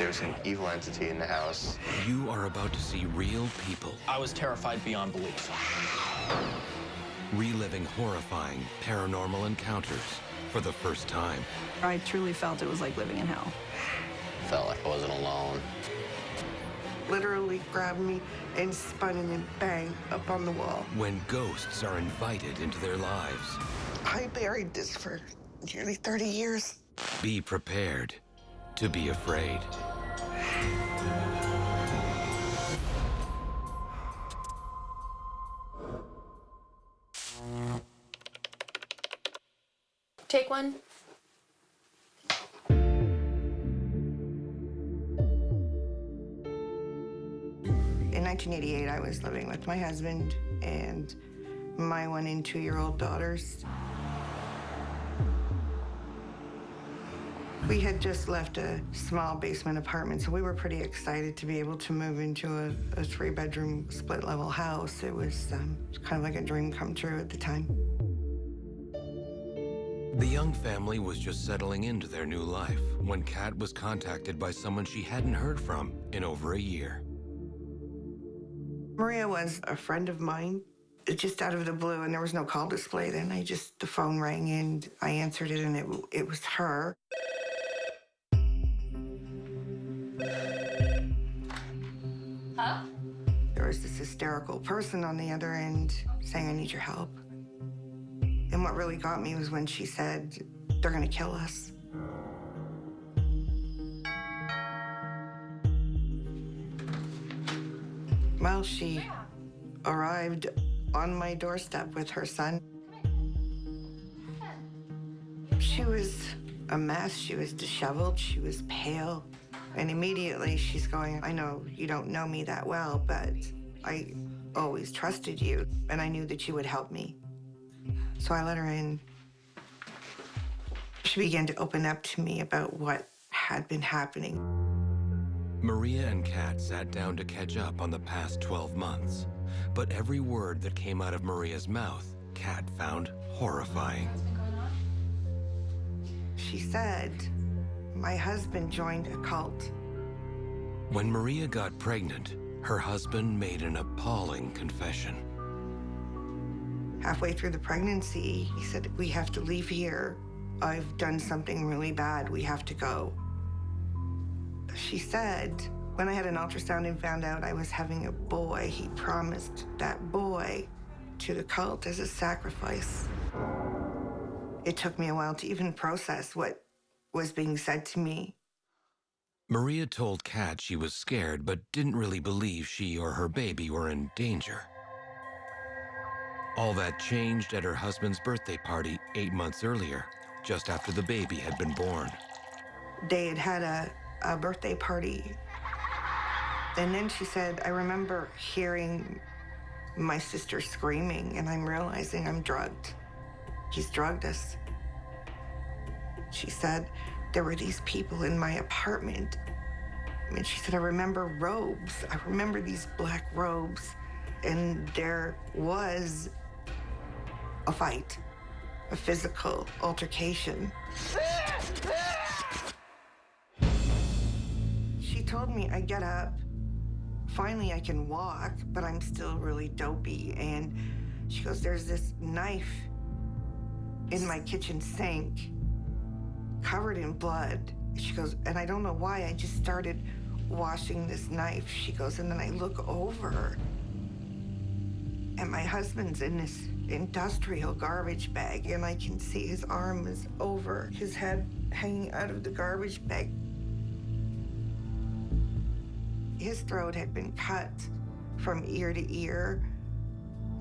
There's an evil entity in the house. You are about to see real people I was terrified beyond belief. reliving horrifying paranormal encounters for the first time. I truly felt it was like living in hell. Felt like I wasn't alone. Literally grabbed me and spun and then bang up on the wall. When ghosts are invited into their lives, I buried this for nearly 30 years. be prepared to be afraid. Take one. In 1988, I was living with my husband and my 1- and 2-year-old daughters. We had just left a small basement apartment, so we were pretty excited to be able to move into a 3-bedroom split-level house. It was kind of like a dream come true at the time. The young family was just settling into their new life when Kat was contacted by someone she hadn't heard from in over a year. Maria was a friend of mine, just out of the blue, and there was no call display then. The phone rang and I answered it, and it was her. Huh? There was this hysterical person on the other end saying, I need your help. And what really got me was when she said, they're gonna kill us. Well, she arrived on my doorstep with her son. She was a mess. She was disheveled. She was pale. And immediately she's going, I know you don't know me that well, but I always trusted you, and I knew that you would help me. So I let her in. She began to open up to me about what had been happening. Maria and Kat sat down to catch up on the past 12 months, but every word that came out of Maria's mouth, Kat found horrifying. She said, my husband joined a cult. When Maria got pregnant, her husband made an appalling confession. Halfway through the pregnancy, he said, we have to leave here. I've done something really bad. We have to go. She said, when I had an ultrasound and found out I was having a boy, he promised that boy to the cult as a sacrifice. It took me a while to even process what was being said to me. Maria told Kat she was scared, but didn't really believe she or her baby were in danger. All that changed at her husband's birthday party 8 months earlier, just after the baby had been born. They had had a birthday party. And then she said, I remember hearing my sister screaming, and I'm realizing I'm drugged. He's drugged us. She said, there were these people in my apartment. And she said, I remember robes. I remember these black robes. And there was a fight, a physical altercation. She told me, I get up. Finally, I can walk, but I'm still really dopey. And she goes, there's this knife in my kitchen sink, covered in blood. She goes, and I don't know why, I just started washing this knife. She goes, and then I look over, and my husband's in this industrial garbage bag, and I can see his arm is over his head, hanging out of the garbage bag. His throat had been cut from ear to ear,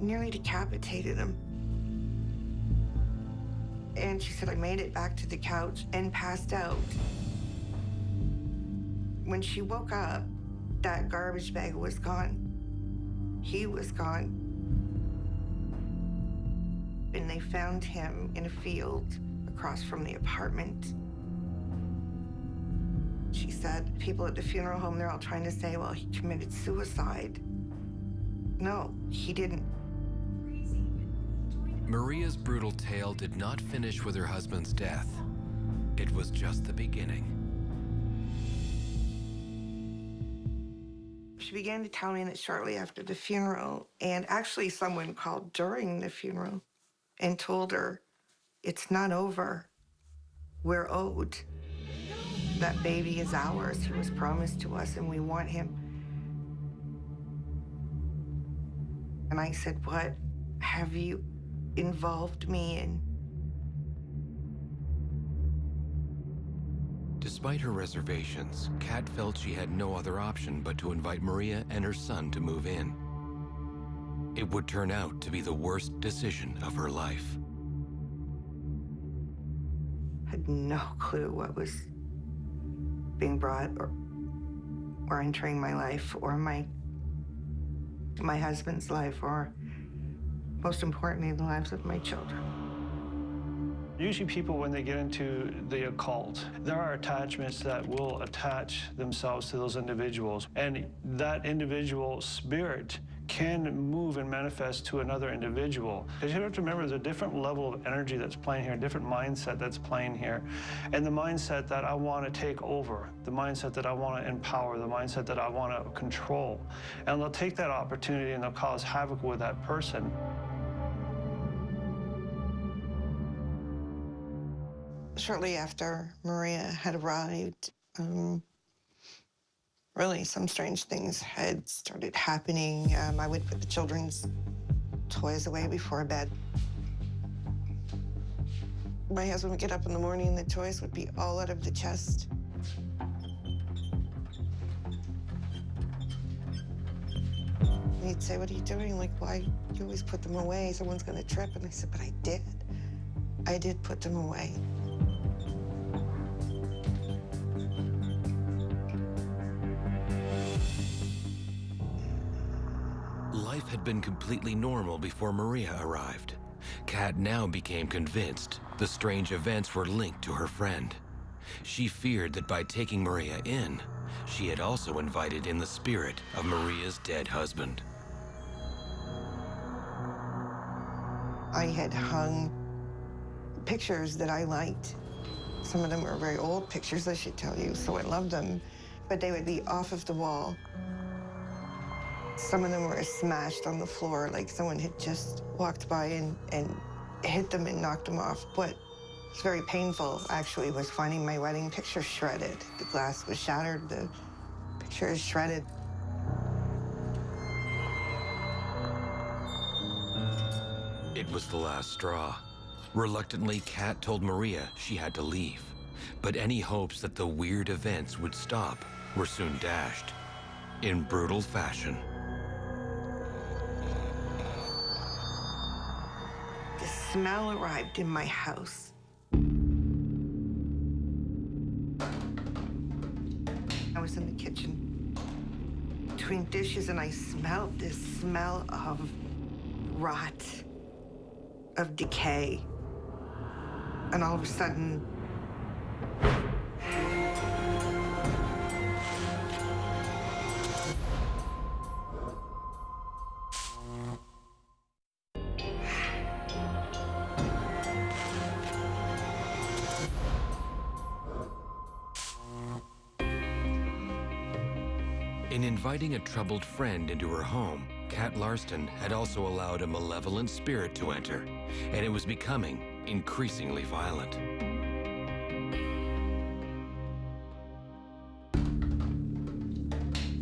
nearly decapitated him. And she said, I made it back to the couch and passed out. When she woke up, that garbage bag was gone. He was gone. And they found him in a field across from the apartment. She said, people at the funeral home, they're all trying to say, well, he committed suicide. No, he didn't. Maria's brutal tale did not finish with her husband's death. It was just the beginning. she began to tell me that shortly after the funeral, and actually someone called during the funeral and told her, it's not over. We're owed. That baby is ours. He was promised to us, and we want him. And I said, what have you involved me in? Despite her reservations, Kat felt she had no other option but to invite Maria and her son to move in. It would turn out to be the worst decision of her life. Had no clue what was being brought or entering my life or my husband's life, or most importantly, the lives of my children. Usually people, when they get into the occult, there are attachments that will attach themselves to those individuals. And that individual spirit can move and manifest to another individual. Because you have to remember, there's a different level of energy that's playing here, a different mindset that's playing here. And the mindset that I want to take over, the mindset that I want to empower, the mindset that I want to control. And they'll take that opportunity and they'll cause havoc with that person. Shortly after Maria had arrived, really some strange things had started happening. I would put the children's toys away before bed. My husband would get up in the morning and the toys would be all out of the chest. And he'd say, what are you doing? Like, why you always put them away? Someone's gonna trip. And I said, but I did. I did put them away. Life had been completely normal before Maria arrived. Kat now became convinced the strange events were linked to her friend. She feared that by taking Maria in, she had also invited in the spirit of Maria's dead husband. I had hung pictures that I liked. Some of them were very old pictures, I should tell you, so I loved them. But they would be off of the wall. Some of them were smashed on the floor, like someone had just walked by and hit them and knocked them off. What was very painful, actually, was finding my wedding picture shredded. The glass was shattered, the picture is shredded. It was the last straw. Reluctantly, Kat told Maria she had to leave. But any hopes that the weird events would stop were soon dashed in brutal fashion. The smell arrived in my house. I was in the kitchen between dishes and I smelled this smell of rot, of decay. And all of a sudden, in inviting a troubled friend into her home, Kat Larston had also allowed a malevolent spirit to enter, and it was becoming increasingly violent.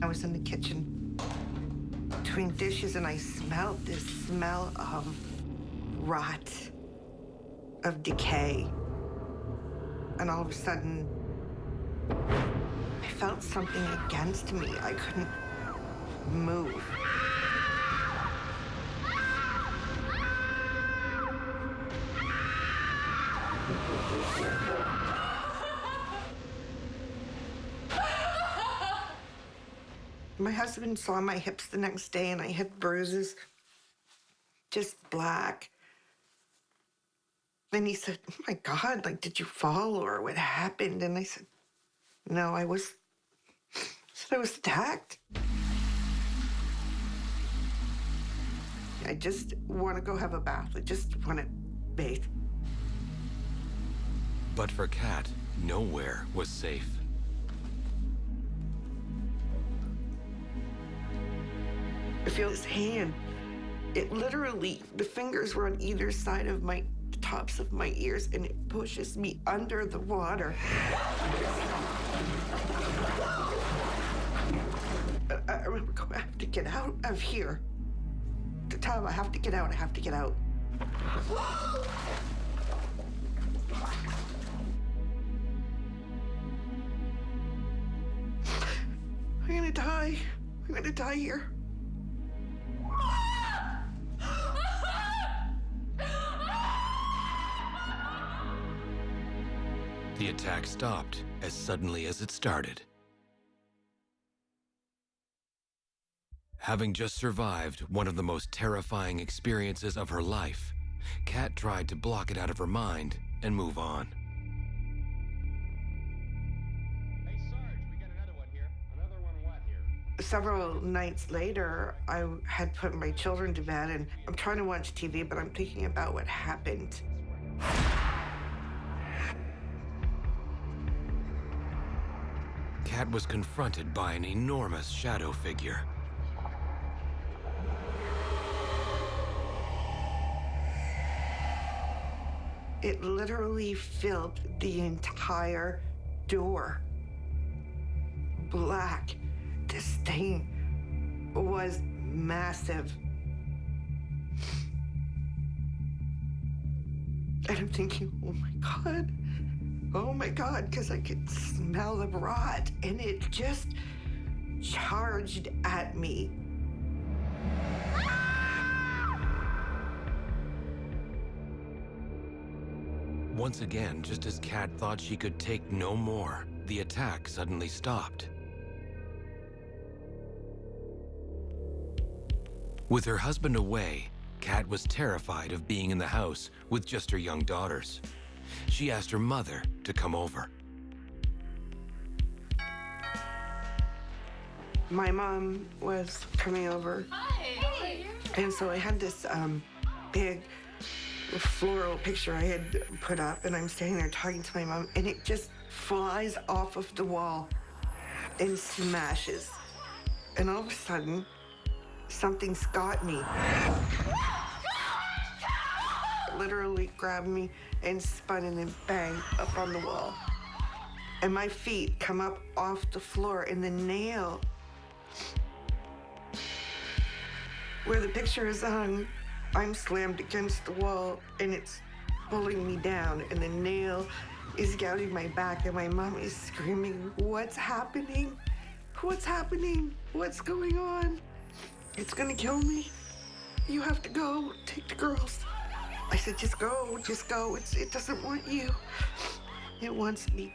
I was in the kitchen between dishes and I smelled this smell of rot, of decay. And all of a sudden, I felt something against me. I couldn't move. My husband saw my hips the next day and I had bruises, just black. And he said, oh my God, like, did you fall or what happened? And I said, no, I was attacked. I just want to go have a bath. I just want to bathe. But for Kat, nowhere was safe. feel his hand. It literally, the fingers were on either side of the tops of my ears, and it pushes me under the water. I remember going, I have to get out of here. The time I have to get out, I have to get out. I'm gonna die. I'm gonna die here. The attack stopped as suddenly as it started. Having just survived one of the most terrifying experiences of her life, Kat tried to block it out of her mind and move on. Hey, Sarge, we got another one here. Another one what here? Several nights later, I had put my children to bed, and I'm trying to watch TV, but I'm thinking about what happened. Kat was confronted by an enormous shadow figure. It literally filled the entire door. Black. This thing was massive. And I'm thinking, oh my God, because I could smell the rot, and it just charged at me. Once again, just as Kat thought she could take no more, the attack suddenly stopped. With her husband away, Kat was terrified of being in the house with just her young daughters. She asked her mother to come over. My mom was coming over. Hi. And so I had this big floral picture I had put up, and I'm standing there talking to my mom, and it just flies off of the wall and smashes. And all of a sudden, something's got me. Literally grabbed me and spun and then bang up on the wall. And my feet come up off the floor, and the nail where the picture is hung, I'm slammed against the wall, and it's pulling me down, and the nail is gouging my back, and my mom is screaming, "What's happening? What's happening? What's going on? It's gonna kill me. You have to go. Take the girls." I said, just go. It doesn't want you. It wants me.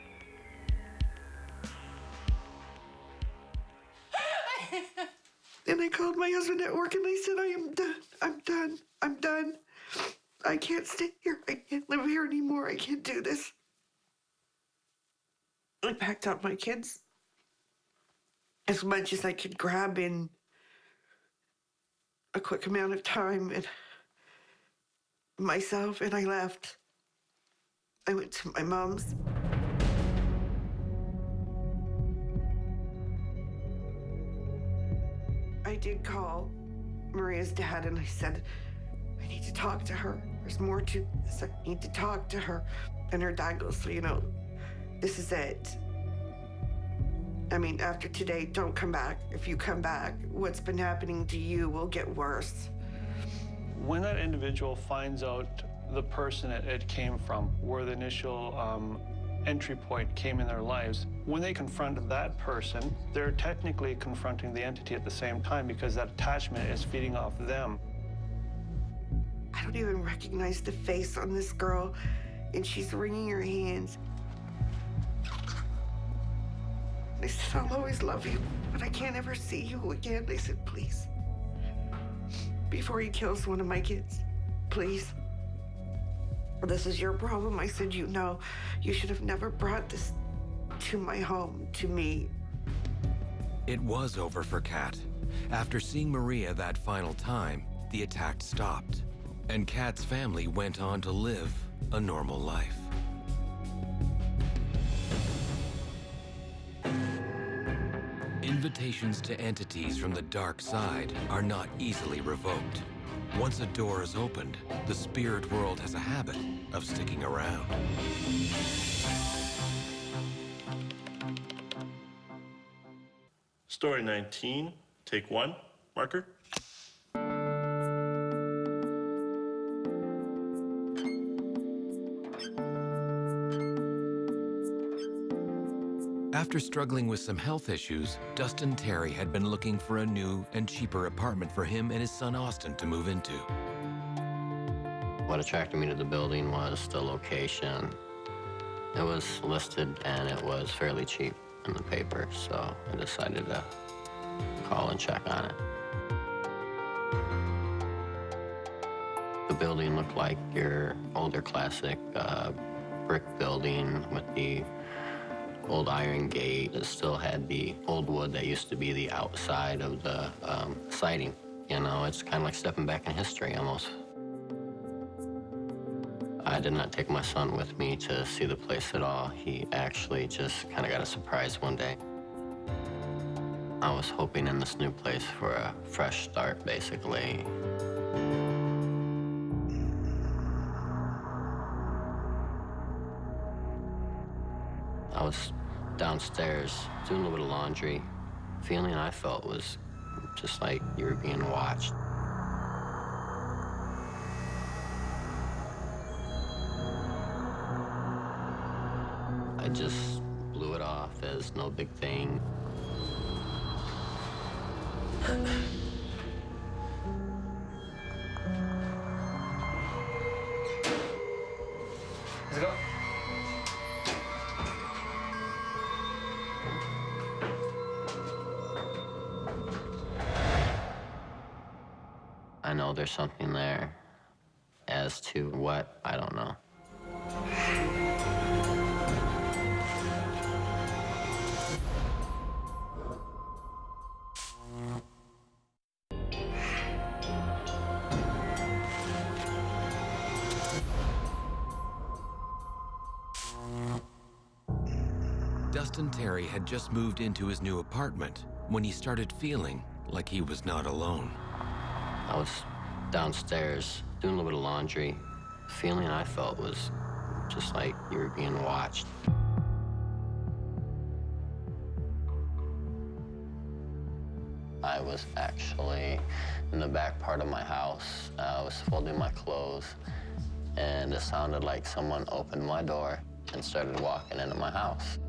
And I called my husband at work, and I said, I'm done. I can't stay here. I can't live here anymore. I can't do this. I packed up my kids as much as I could grab in a quick amount of time, and myself, and I left. I went to my mom's. I did call Maria's dad, and I said, I need to talk to her. There's more to this. I need to talk to her. And her dad goes, so, this is it. I mean, after today, don't come back. If you come back, what's been happening to you will get worse. When that individual finds out the person it came from, where the initial entry point came in their lives, when they confront that person, they're technically confronting the entity at the same time, because that attachment is feeding off them. I don't even recognize the face on this girl, and she's wringing her hands. I said, I'll always love you, but I can't ever see you again. They said, please, before he kills one of my kids, please. This is your problem. I said, you should have never brought this to my home, to me. It was over for Kat. After seeing Maria that final time, the attack stopped, and Kat's family went on to live a normal life. Invitations to entities from the dark side are not easily revoked. Once a door is opened, the spirit world has a habit of sticking around. Story 19, take 1, marker. After struggling with some health issues, Dustin Terry had been looking for a new and cheaper apartment for him and his son Austin to move into. What attracted me to the building was the location. It was listed and it was fairly cheap in the paper, so I decided to call and check on it. The building looked like your older classic brick building with the old iron gate. It still had the old wood that used to be the outside of the siding. You know, it's kind of like stepping back in history almost. I did not take my son with me to see the place at all. He actually just kind of got a surprise one day. I was hoping in this new place for a fresh start, basically. I was downstairs doing a little bit of laundry. The feeling I felt was just like you were being watched. I just blew it off as no big thing. Let's go. I know there's something there. As to what, I don't know. Dustin Terry had just moved into his new apartment when he started feeling like he was not alone. I was downstairs doing a little bit of laundry. The feeling I felt was just like you were being watched. I was actually in the back part of my house. I was folding my clothes, and it sounded like someone opened my door and started walking into my house.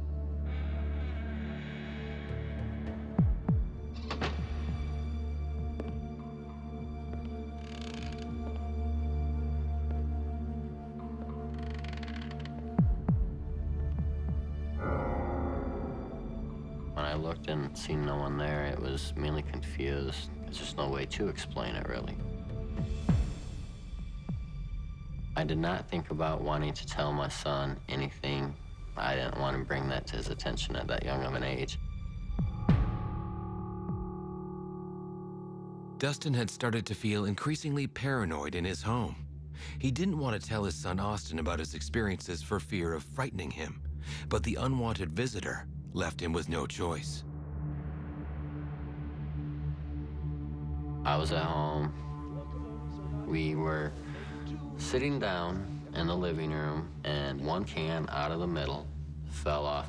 When I looked and seen no one there, it was mainly confused. There's just no way to explain it, really. I did not think about wanting to tell my son anything. I didn't want to bring that to his attention at that young of an age. Dustin had started to feel increasingly paranoid in his home. He didn't want to tell his son Austin about his experiences for fear of frightening him, but the unwanted visitor left him with no choice. I was at home. We were sitting down in the living room, and one can out of the middle fell off.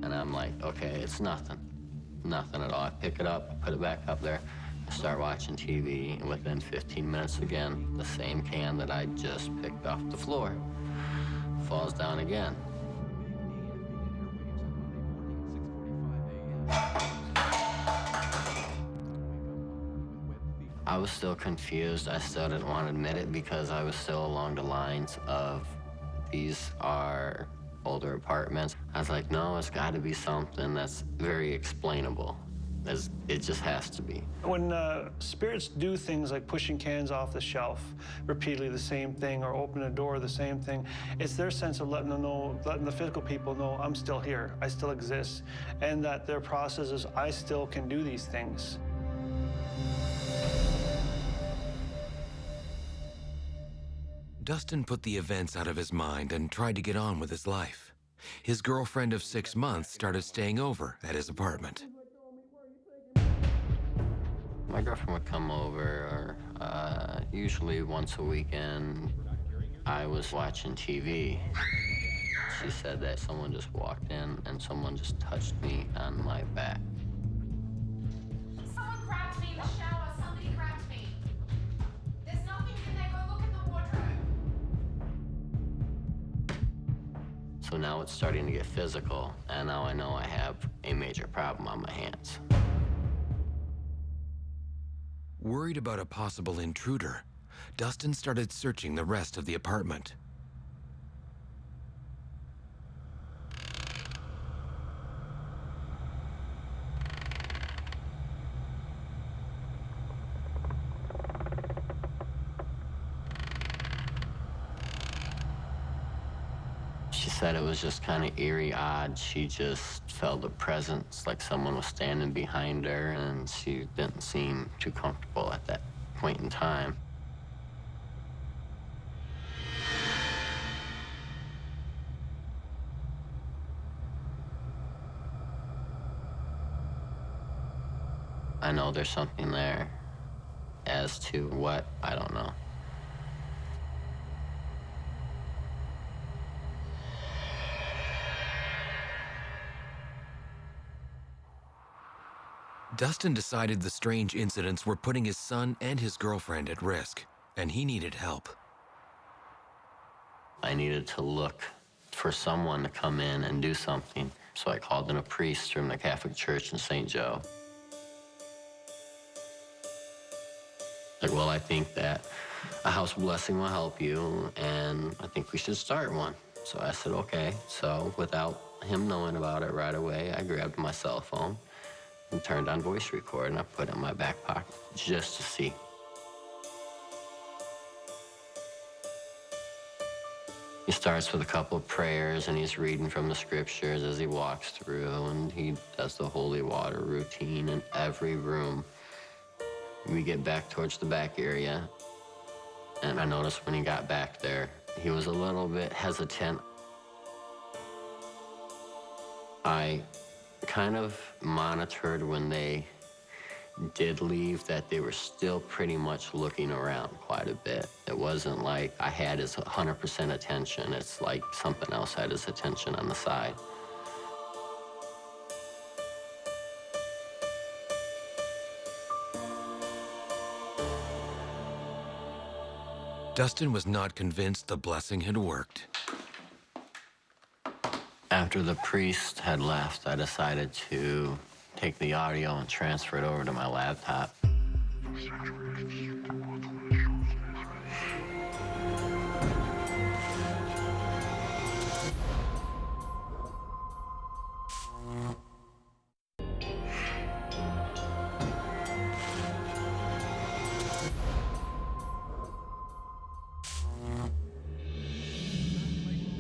And I'm like, okay, it's nothing. Nothing at all. I pick it up, put it back up there, I start watching TV, and within 15 minutes again, the same can that I just picked off the floor falls down again. I was still confused. I still didn't want to admit it because I was still along the lines of these are older apartments. I was like, no, it's got to be something that's very explainable. It just has to be. When spirits do things like pushing cans off the shelf repeatedly, the same thing, or open a door, the same thing, it's their sense of letting the physical people know, I'm still here, I still exist, and that their process is, I still can do these things. Dustin put the events out of his mind and tried to get on with his life. His girlfriend of 6 months started staying over at his apartment. My girlfriend would come over, usually once a weekend. I was watching TV. She said that someone just walked in and someone just touched me on my back. Someone grabbed me in the shower. Somebody grabbed me. There's nothing in there. Go look in the wardrobe. So now it's starting to get physical, and now I know I have a major problem on my hands. Worried about a possible intruder, Dustin started searching the rest of the apartment. She said it was just kind of eerie, odd. She just felt a presence, like someone was standing behind her, and she didn't seem too comfortable at that point in time. I know there's something there. As to what, I don't know. Dustin decided the strange incidents were putting his son and his girlfriend at risk, and he needed help. I needed to look for someone to come in and do something. So I called in a priest from the Catholic Church in St. Joe. Like, well, I think that a house blessing will help you, and I think we should start one. So I said, okay. So without him knowing about it right away, I grabbed my cell phone and turned on voice record, and I put it in my back pocket just to see. He starts with a couple of prayers, and he's reading from the scriptures as he walks through, and he does the holy water routine in every room. We get back towards the back area, and I noticed when he got back there, he was a little bit hesitant. I kind of monitored when they did leave that they were still pretty much looking around quite a bit. It wasn't like I had his 100% attention. It's like something else had his attention on the side. Dustin was not convinced the blessing had worked. After the priest had left, I decided to take the audio and transfer it over to my laptop.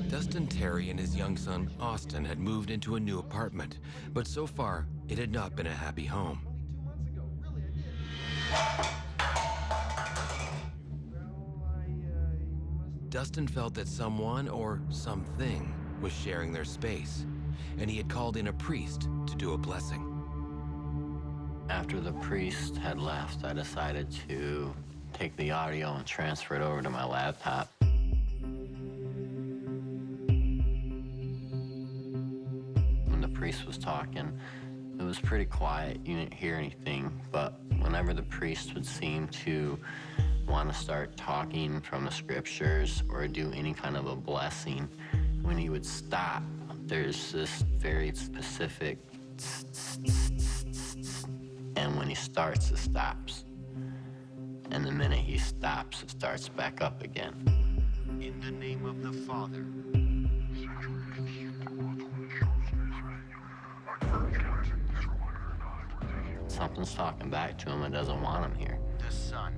Dustin Terry and his young son, Austin, had moved into a new apartment, but so far, it had not been a happy home. Dustin felt that someone or something was sharing their space, and he had called in a priest to do a blessing. After the priest had left, I decided to take the audio and transfer it over to my laptop. When the priest was talking, it was pretty quiet. You didn't hear anything, but whenever the priest would seem to want to start talking from the scriptures or do any kind of a blessing, when he would stop, there's this very specific tss, tss, tss, tss, tss, and when he starts, it stops. And the minute he stops, it starts back up again. In the name of the Father, something's talking back to him and doesn't want him here. The Son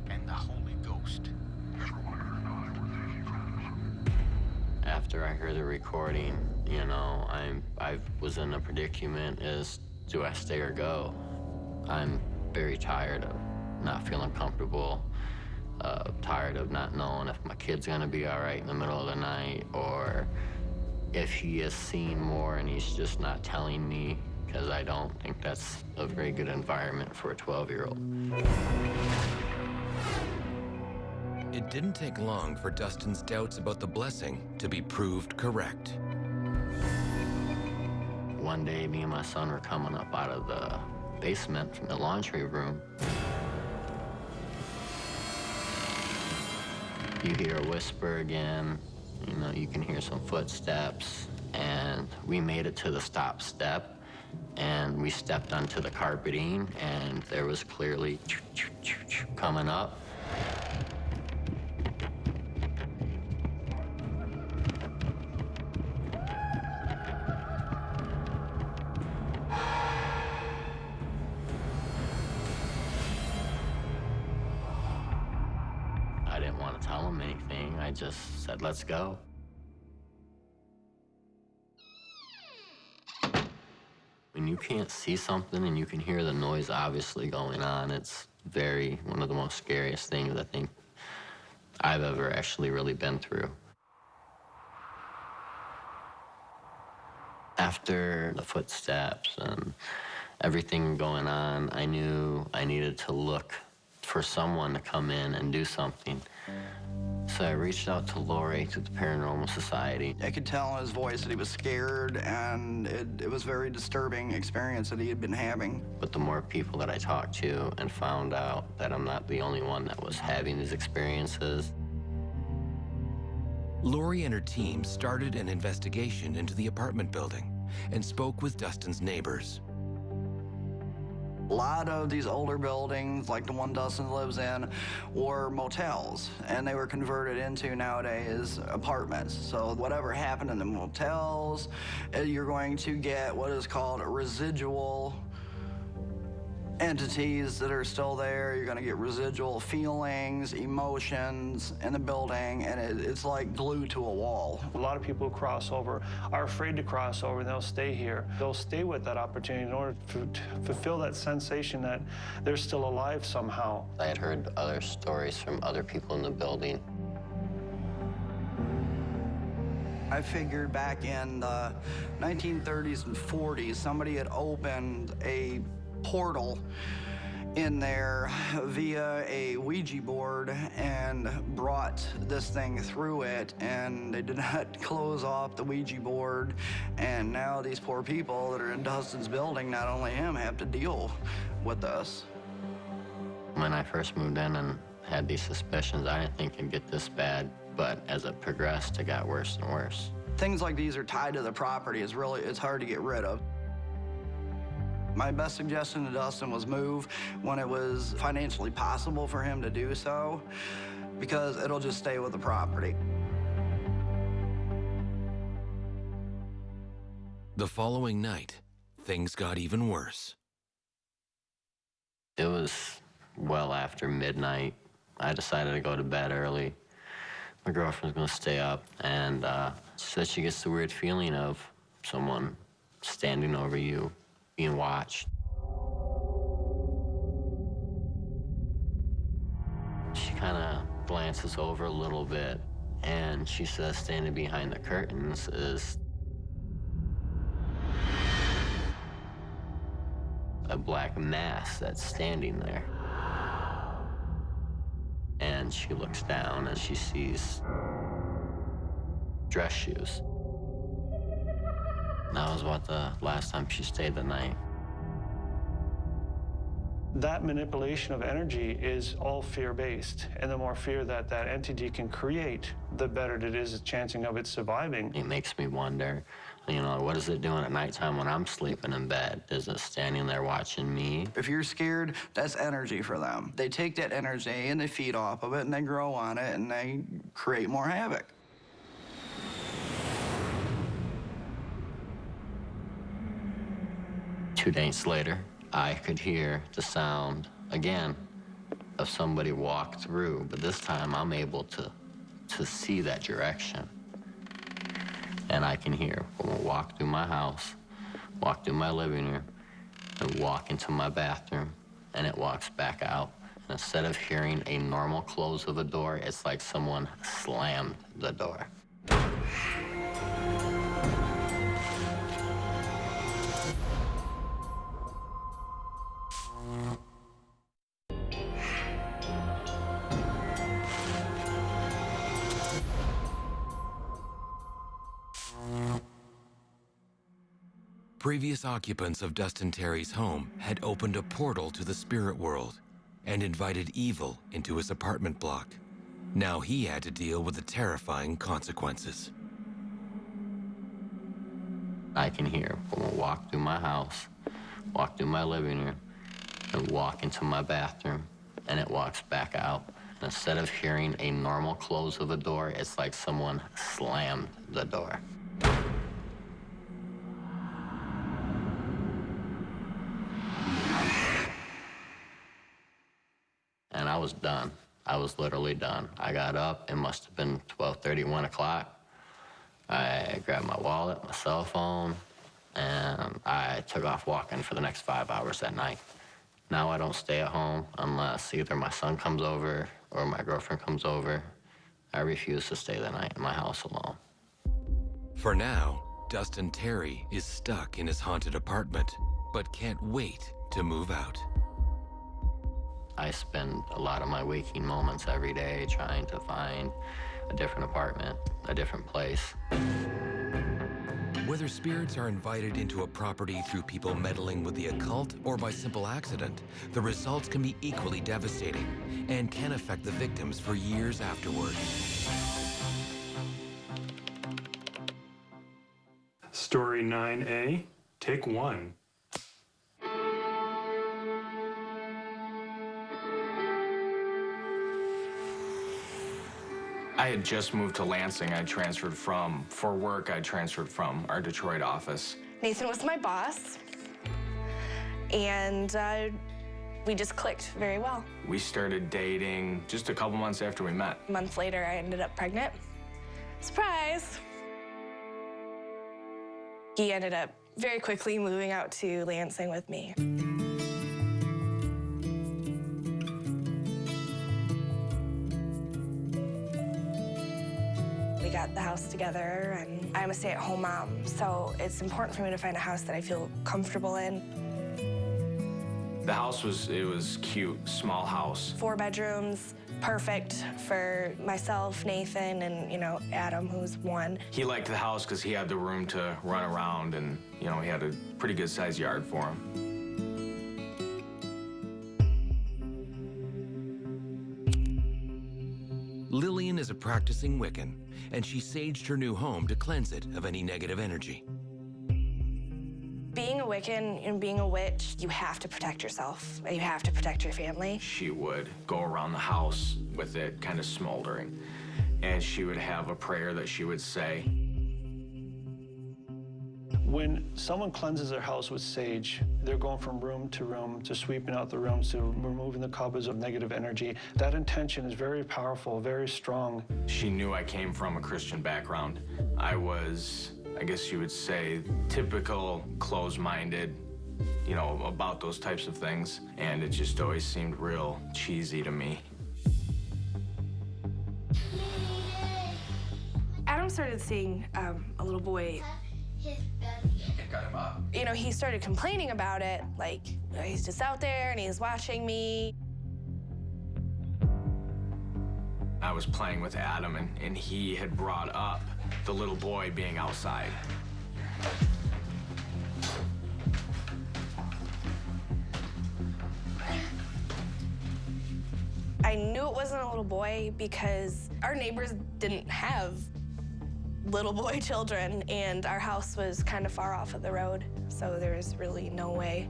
and the Holy Ghost. After I heard the recording, you know, I was in a predicament is, do I stay or go? I'm very tired of not feeling comfortable, tired of not knowing if my kid's gonna be all right in the middle of the night, or if he has seen more and he's just not telling me, because I don't think that's a very good environment for a 12-year-old. It didn't take long for Dustin's doubts about the blessing to be proved correct. One day, me and my son were coming up out of the basement from the laundry room. You hear a whisper again, you know, you can hear some footsteps, and we made it to the stop step, and we stepped onto the carpeting, and there was clearly coming up. I didn't want to tell him anything. I just said, let's go. When you can't see something and you can hear the noise obviously going on, it's one of the most scariest things I think I've ever actually really been through. After the footsteps and everything going on, I knew I needed to look for someone to come in and do something. So I reached out to Lori, to the Paranormal Society. I could tell in his voice that he was scared, and it was a very disturbing experience that he had been having. But the more people that I talked to and found out that I'm not the only one that was having these experiences. Lori and her team started an investigation into the apartment building and spoke with Dustin's neighbors. A lot of these older buildings, like the one Dustin lives in, were motels, and they were converted into nowadays apartments. So whatever happened in the motels, you're going to get what is called residual entities that are still there. You're going to get residual feelings, emotions in the building, and it's like glued to a wall. A lot of people who cross over are afraid to cross over, and they'll stay here. They'll stay with that opportunity in order to fulfill that sensation that they're still alive somehow. I had heard other stories from other people in the building. I figured back in the 1930s and 40s, somebody had opened a portal in there via a Ouija board and brought this thing through it, and they did not close off the Ouija board, and now these poor people that are in Dustin's building, not only him, have to deal with this. When I first moved in and had these suspicions, I didn't think it'd get this bad, but as it progressed, it got worse and worse. Things like these are tied to the property. It's hard to get rid of. My best suggestion to Dustin was move when it was financially possible for him to do so, because it'll just stay with the property. The following night, things got even worse. It was well after midnight. I decided to go to bed early. My girlfriend's gonna stay up, and she said she gets the weird feeling of someone standing over you, being watched. She kind of glances over a little bit, and she says standing behind the curtains is a black mass that's standing there. And she looks down and she sees dress shoes. That was about the last time she stayed the night. That manipulation of energy is all fear-based, and the more fear that that entity can create, the better it is at chancing of it surviving. It makes me wonder, you know, what is it doing at nighttime when I'm sleeping in bed? Is it standing there watching me? If you're scared, that's energy for them. They take that energy and they feed off of it, and they grow on it, and they create more havoc. Two days later, I could hear the sound, again, of somebody walk through, but this time I'm able to see that direction. And I can hear someone walk through my house, walk through my living room, and walk into my bathroom, and it walks back out. And instead of hearing a normal close of a door, it's like someone slammed the door. Previous occupants of Dustin Terry's home had opened a portal to the spirit world and invited evil into his apartment block. Now he had to deal with the terrifying consequences. I can hear someone walk through my house, walk through my living room, and walk into my bathroom, and it walks back out. And instead of hearing a normal close of a door, it's like someone slammed the door. And I was done. I was literally done. I got up, it must have been 12:30, 1 o'clock. I grabbed my wallet, my cell phone, and I took off walking for the next 5 hours that night. Now I don't stay at home unless either my son comes over or my girlfriend comes over. I refuse to stay the night in my house alone. For now, Dustin Terry is stuck in his haunted apartment, but can't wait to move out. I spend a lot of my waking moments every day trying to find a different apartment, a different place. Whether spirits are invited into a property through people meddling with the occult or by simple accident, the results can be equally devastating and can affect the victims for years afterward. Story 9A, take 1. I had just moved to Lansing. For work, I transferred from our Detroit office. Nathan was my boss, and we just clicked very well. We started dating just a couple months after we met. A month later, I ended up pregnant. Surprise! He ended up very quickly moving out to Lansing with me. We got the house together, and I'm a stay-at-home mom, so it's important for me to find a house that I feel comfortable in. The house was cute, small house. 4 bedrooms, perfect for myself, Nathan, and, Adam, who's 1. He liked the house because he had the room to run around, and, he had a pretty good-sized yard for him. Lillian is a practicing Wiccan, and she saged her new home to cleanse it of any negative energy. Being a Wiccan and being a witch, you have to protect yourself. You have to protect your family. She would go around the house with it kind of smoldering, and she would have a prayer that she would say. When someone cleanses their house with sage, they're going from room to sweeping out the rooms, to removing the cobwebs of negative energy. That intention is very powerful, very strong. She knew I came from a Christian background. I was, I guess you would say, typical closed-minded, about those types of things. And it just always seemed real cheesy to me. Adam started seeing a little boy. He started complaining about it, like, he's just out there and he's watching me. I was playing with Adam, and he had brought up the little boy being outside. I knew it wasn't a little boy because our neighbors didn't have little boy children, and our house was kind of far off of the road, so there was really no way.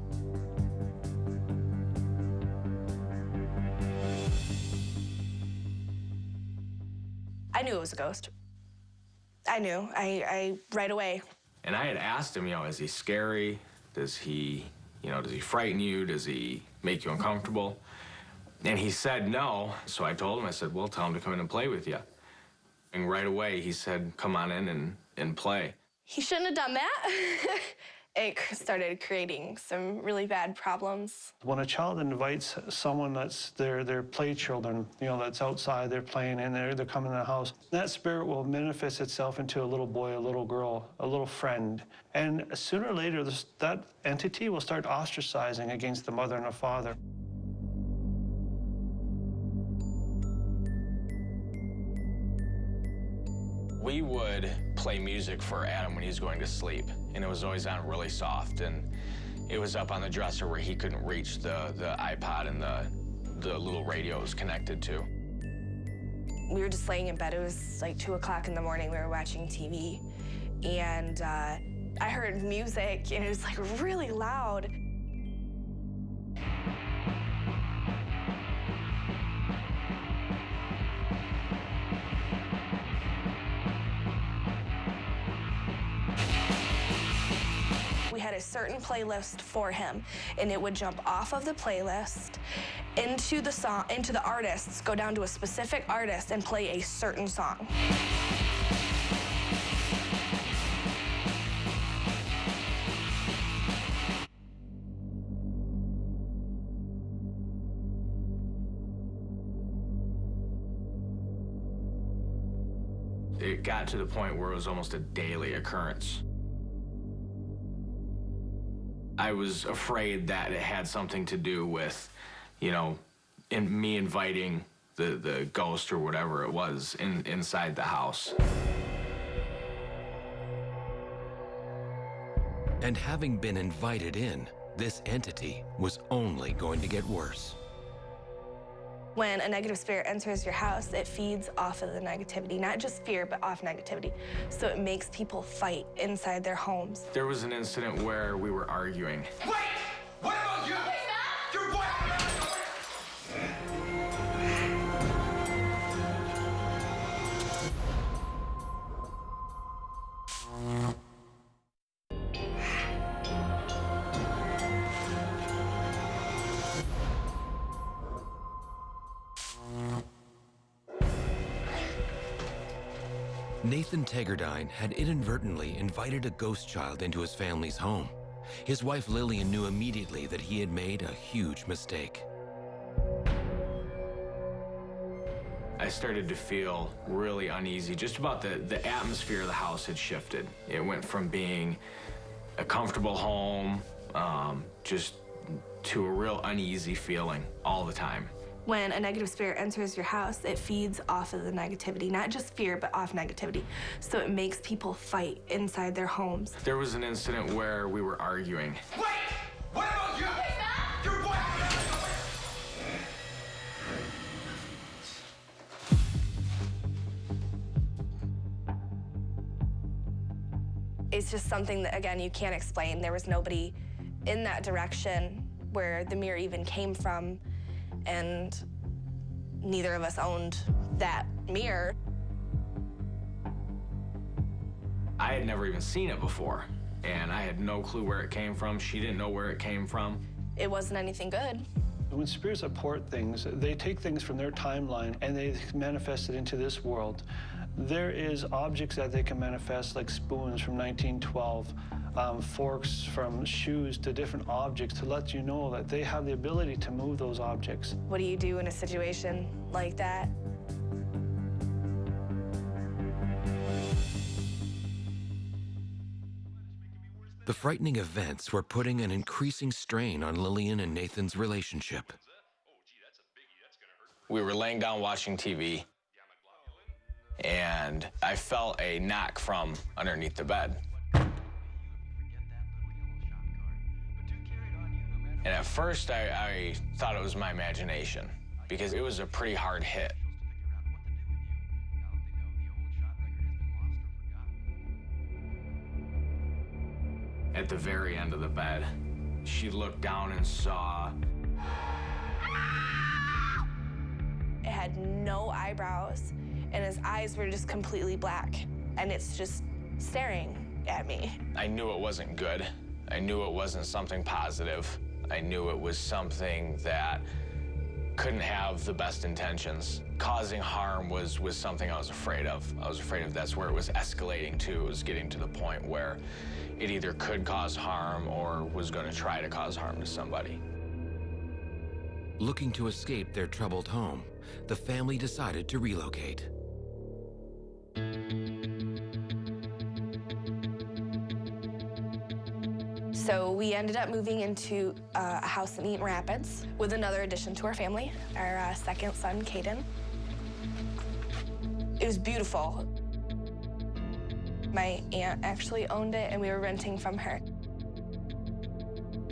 I knew it was a ghost. I knew. I right away. And I had asked him, is he scary? Does he, You know, does he frighten you? Does he make you uncomfortable? And he said no. So I told him, I said, well, tell him to come in and play with you. And right away, he said, come on in and play. He shouldn't have done that. It started creating some really bad problems. When a child invites someone that's their play children, you know, that's outside, they're playing in there, they're coming in the house, that spirit will manifest itself into a little boy, a little girl, a little friend. And sooner or later, that entity will start ostracizing against the mother and the father. We would play music for Adam when he was going to sleep, and it was always on really soft, and it was up on the dresser where he couldn't reach the iPod and the little radio it was connected to. We were just laying in bed. It was like 2 o'clock in the morning. We were watching TV, and I heard music, and it was like really loud. We had a certain playlist for him, and it would jump off of the playlist into the song, into the artists, go down to a specific artist and play a certain song. It got to the point where it was almost a daily occurrence. I was afraid that it had something to do with, you know, me inviting the ghost or whatever it was inside the house. And having been invited in, this entity was only going to get worse. When a negative spirit enters your house, it feeds off of the negativity, not just fear, but off negativity. So it makes people fight inside their homes. There was an incident where we were arguing. Wait! What about you? Your boyfriend! Nathan Tegardine had inadvertently invited a ghost child into his family's home. His wife Lillian knew immediately that he had made a huge mistake. I started to feel really uneasy. Just about the atmosphere of the house had shifted. It went from being a comfortable home just to a real uneasy feeling all the time. When a negative spirit enters your house, it feeds off of the negativity, not just fear, but off negativity. So it makes people fight inside their homes. There was an incident where we were arguing. Wait! What about you? Your boyfriend! It's just something that, again, you can't explain. There was nobody in that direction where the mirror even came from, and neither of us owned that mirror. I had never even seen it before, and I had no clue where it came from. She didn't know where it came from. It wasn't anything good. When spirits apport things, they take things from their timeline and they manifest it into this world. There is objects that they can manifest, like spoons from 1912, forks from shoes to different objects, to let you know that they have the ability to move those objects. What do you do in a situation like that? The frightening events were putting an increasing strain on Lillian and Nathan's relationship. We were laying down watching TV, and I felt a knock from underneath the bed. And at first, I thought it was my imagination, because it was a pretty hard hit. At the very end of the bed, she looked down and saw... It had no eyebrows, and his eyes were just completely black, and it's just staring at me. I knew it wasn't good, I knew it wasn't something positive. I knew it was something that couldn't have the best intentions. Causing harm was something I was afraid of. I was afraid of that's where it was escalating to. It was getting to the point where it either could cause harm or was going to try to cause harm to somebody. Looking to escape their troubled home, the family decided to relocate. So we ended up moving into a house in Eaton Rapids with another addition to our family, our second son, Caden. It was beautiful. My aunt actually owned it, and we were renting from her.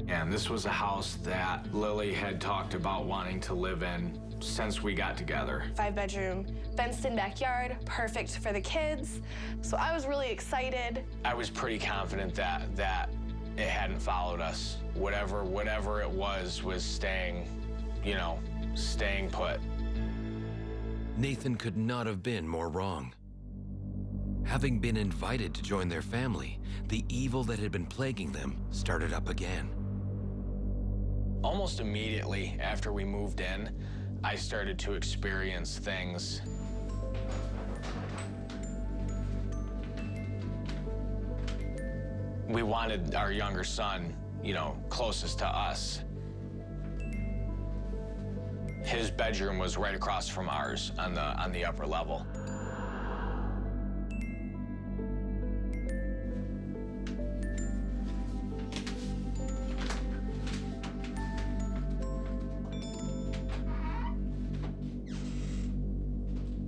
And this was a house that Lily had talked about wanting to live in since we got together. 5-bedroom, fenced-in backyard, perfect for the kids. So I was really excited. I was pretty confident that it hadn't followed us. Whatever it was staying, staying put. Nathan could not have been more wrong. Having been invited to join their family, the evil that had been plaguing them started up again. Almost immediately after we moved in, I started to experience things. We wanted our younger son, closest to us. His bedroom was right across from ours on the upper level.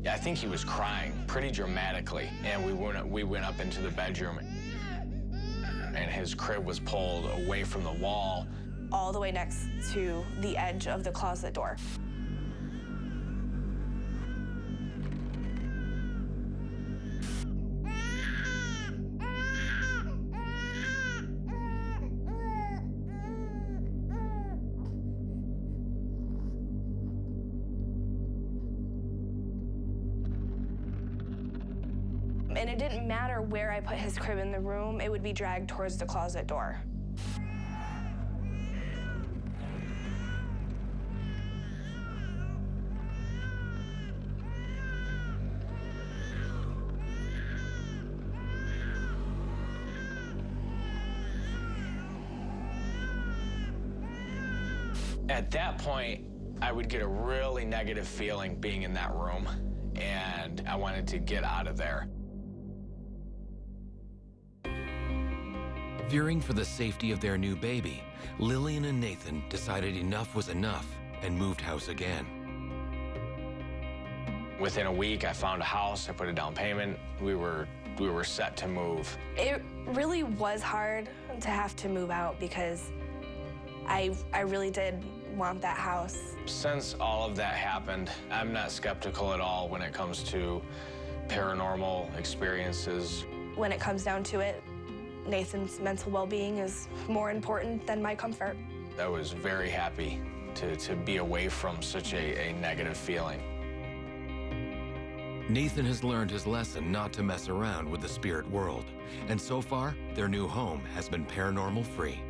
Yeah, I think he was crying pretty dramatically, and we went up into the bedroom, and his crib was pulled away from the wall. All the way next to the edge of the closet door. And it didn't matter where I put his crib in the room, it would be dragged towards the closet door. At that point, I would get a really negative feeling being in that room, and I wanted to get out of there. Fearing for the safety of their new baby, Lillian and Nathan decided enough was enough and moved house again. Within a week, I found a house, I put a down payment, we were set to move. It really was hard to have to move out because I really did want that house. Since all of that happened, I'm not skeptical at all when it comes to paranormal experiences. When it comes down to it, Nathan's mental well-being is more important than my comfort. I was very happy to be away from such a negative feeling. Nathan has learned his lesson not to mess around with the spirit world, and so far, their new home has been paranormal-free.